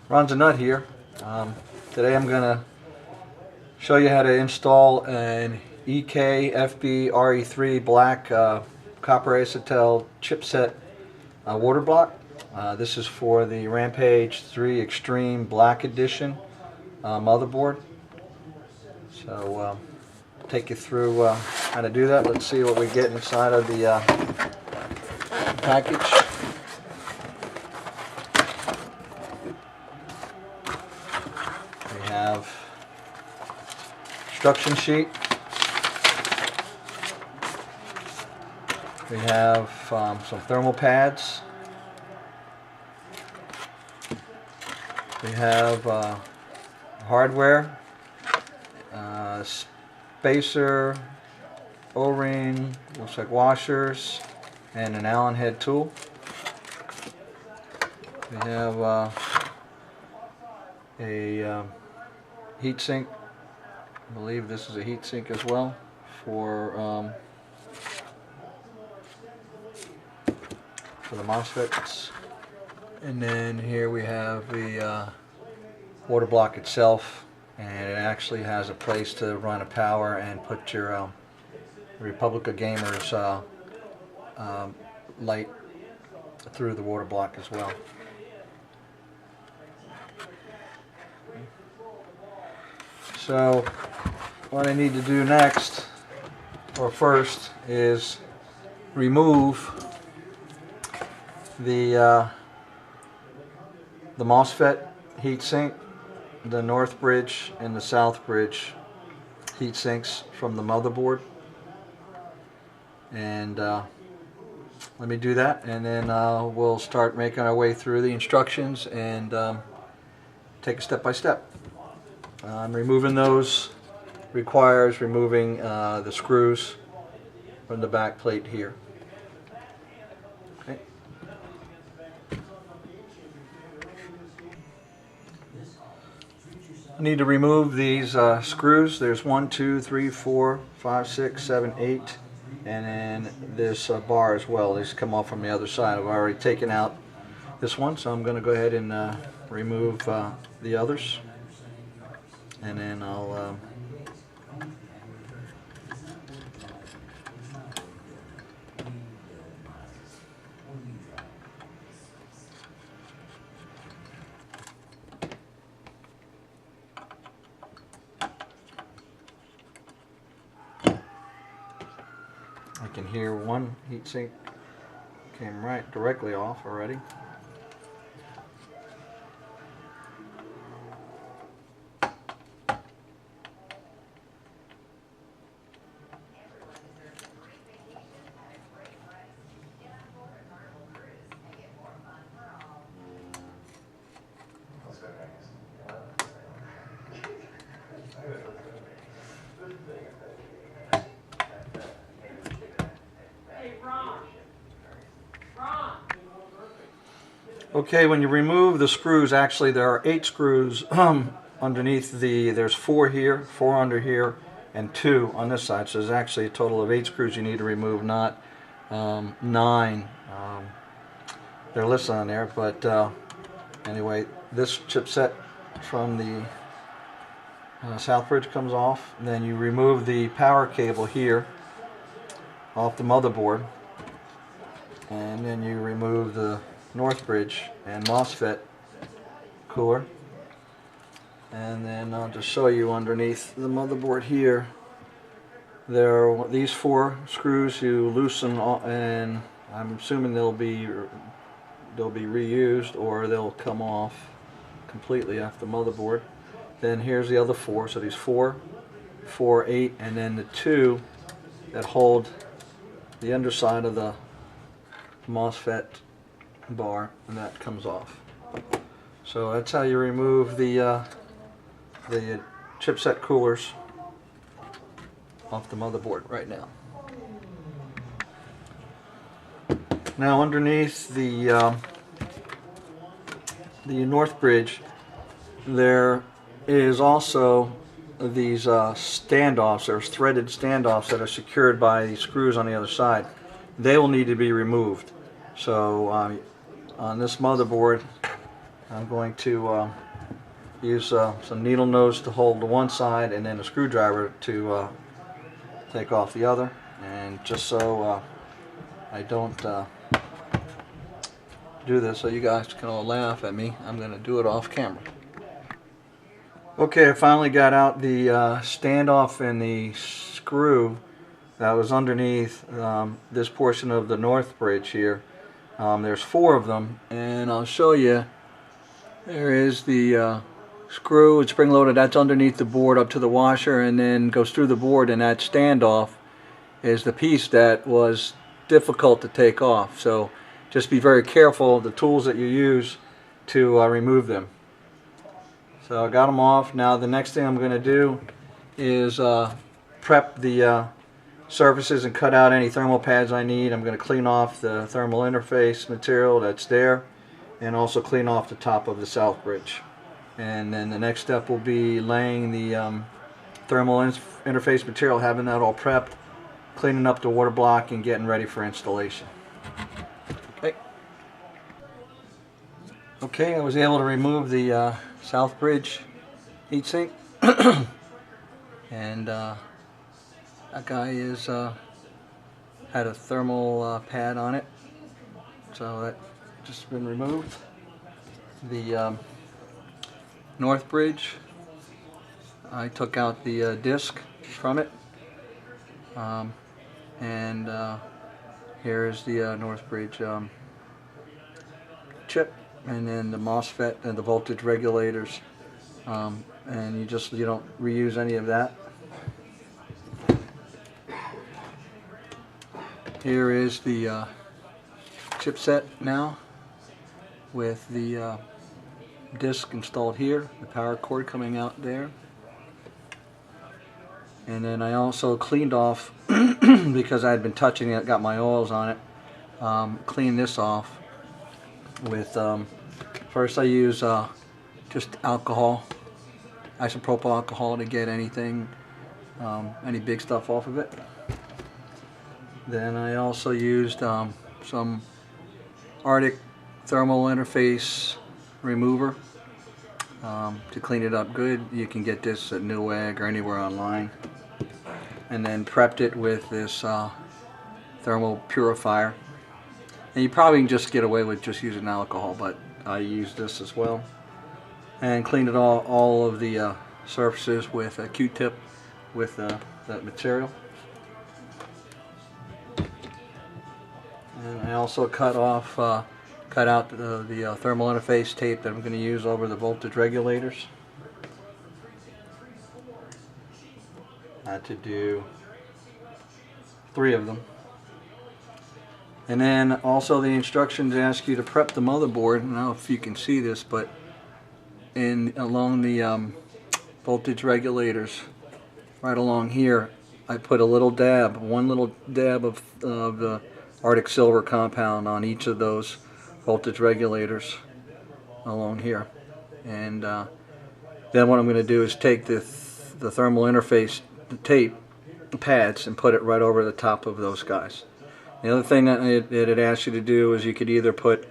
Ron's a nut here. Today I'm going to show you how to install an EK-FB RE3 black copper acetal chipset Waterblock. This is for the Rampage 3 Extreme Black Edition motherboard. So take you through how to do that. Let's see what we get inside of the package. We have instruction sheet. We have some thermal pads. We have hardware, spacer, O-ring, looks like washers, and an Allen head tool. We have a heatsink. I believe this is a heatsink as well for the MOSFETs. And then here we have the water block itself, and it actually has a place to run a power and put your Republica Gamers light through the water block as well. So what I need to do next, or first, is remove the MOSFET heatsink, the north bridge and the south bridge heat sinks from the motherboard. And let me do that, and then we'll start making our way through the instructions and take it step by step. Removing those requires removing the screws from the back plate here. Okay. I need to remove these screws. There's 1, 2, 3, 4, 5, 6, 7, 8, and then this bar as well. These come off from the other side. I've already taken out this one, so I'm going to go ahead and remove the others, and then I'll I can hear one heatsink came right directly off already. Okay, when you remove the screws, actually there are 8 screws underneath there's 4 here, 4 under here, and 2 on this side. So there's actually a total of 8 screws you need to remove, not 9. They're listed on there, but anyway, this chipset from the south bridge comes off. And then you remove the power cable here off the motherboard, and then you remove the north bridge and MOSFET cooler, and then I'll just show you underneath the motherboard here. There are these 4 screws you loosen, and I'm assuming they'll be reused or they'll come off completely off the motherboard. Then here's the other 4, so these 4, 4, 8, and then the 2 that hold the underside of the MOSFET bar, and that comes off. So that's how you remove the chipset coolers off the motherboard right now. Now underneath the north bridge, there is also these standoffs. There's threaded standoffs that are secured by the screws on the other side. They will need to be removed. So on this motherboard, I'm going to use some needle nose to hold the one side and then a screwdriver to take off the other. And just so I don't do this so you guys can all laugh at me, I'm going to do it off camera. Okay, I finally got out the standoff and the screw that was underneath this portion of the north bridge here. There's 4 of them, and I'll show you. There is the screw, it's spring loaded, that's underneath the board up to the washer and then goes through the board, and that standoff is the piece that was difficult to take off. So just be very careful of the tools that you use to remove them. So I got them off. Now the next thing I'm going to do is prep the surfaces and cut out any thermal pads I need. I'm going to clean off the thermal interface material that's there, and also clean off the top of the south bridge. And then the next step will be laying the thermal interface material, having that all prepped, cleaning up the water block, and getting ready for installation. Okay, I was able to remove the south bridge heatsink, and that guy is had a thermal pad on it, so that just been removed. The north bridge, I took out the disc from it, and here is the north bridge chip, and then the MOSFET and the voltage regulators, and you don't reuse any of that. Here is the chipset now, with the disc installed here, the power cord coming out there. And then I also cleaned off because I had been touching it, got my oils on it, cleaned this off with first I use just alcohol, isopropyl alcohol, to get anything, any big stuff off of it. Then I also used some Arctic thermal interface remover to clean it up good. You can get this at Newegg or anywhere online. And then prepped it with this thermal purifier. And you probably can just get away with just using alcohol, but I used this as well. And cleaned it all of the surfaces with a Q-tip with that material. And I also cut out the thermal interface tape that I'm going to use over the voltage regulators. I had to do 3 of them. And then also the instructions ask you to prep the motherboard. I don't know if you can see this, but along the voltage regulators, right along here, I put a little dab, one little dab of the Arctic silver compound on each of those voltage regulators along here. And then what I'm going to do is take the thermal interface tape pads and put it right over the top of those guys. The other thing that it asks you to do is you could either put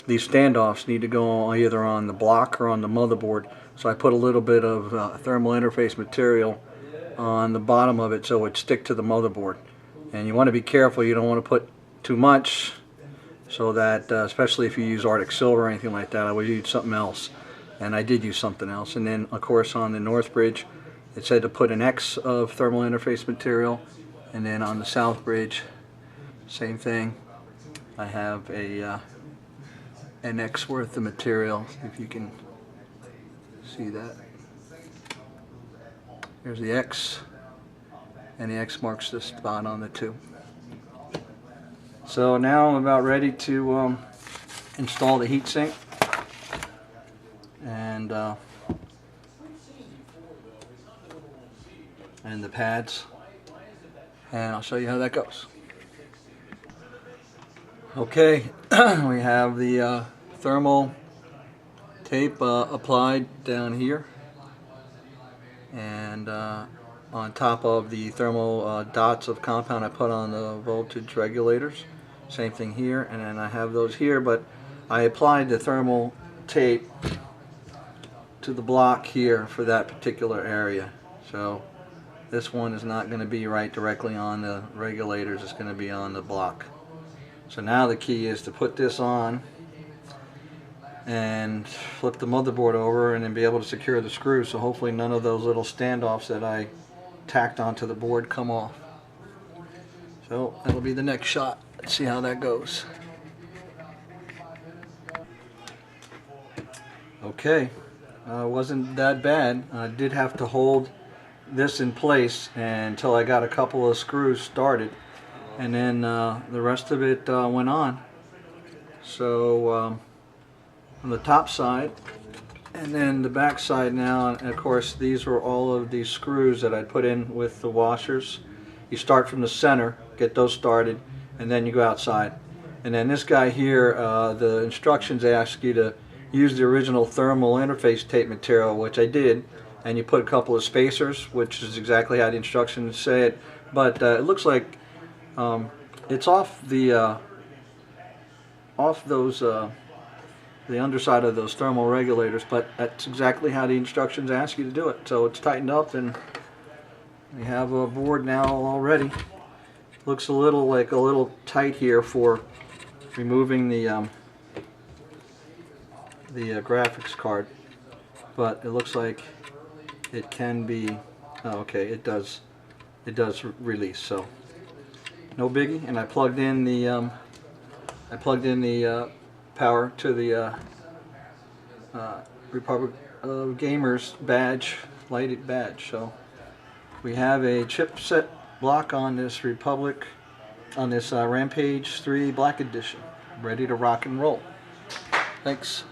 these standoffs need to go either on the block or on the motherboard. So I put a little bit of thermal interface material on the bottom of it so it would stick to the motherboard. And you want to be careful, you don't want to put too much, so that especially if you use Arctic silver or anything like that, I would use something else. And I did use something else. And then of course on the north bridge it said to put an X of thermal interface material, and then on the south bridge same thing. I have an X worth of material, if you can see that. There's the X, and the X marks the spot on the 2. So now I'm about ready to install the heatsink, and the pads, and I'll show you how that goes. Okay, we have the thermal tape applied down here, and on top of the thermal dots of compound I put on the voltage regulators. Same thing here, and then I have those here, but I applied the thermal tape to the block here for that particular area. So this one is not going to be right directly on the regulators, it's going to be on the block. So now the key is to put this on and flip the motherboard over and then be able to secure the screws, so hopefully none of those little standoffs that I tacked onto the board come off. So that'll be the next shot. Let's see how that goes. Okay, wasn't that bad. I did have to hold this in place until I got a couple of screws started, and then the rest of it went on. So on the top side and then the back side now, and of course these were all of these screws that I put in with the washers. You start from the center, get those started, and then you go outside. And then this guy here, the instructions ask you to use the original thermal interface tape material, which I did, and you put a couple of spacers, which is exactly how the instructions say it, but it looks like it's off the the underside of those thermal regulators, but that's exactly how the instructions ask you to do it. So it's tightened up and we have a board now already. Looks a little tight here for removing the graphics card, but it looks like it can be, oh, okay, it does release, so no biggie. And I plugged in the power to the Republic of Gamers badge, lighted badge. So we have a chipset block on this Rampage 3 Black Edition, ready to rock and roll. Thanks.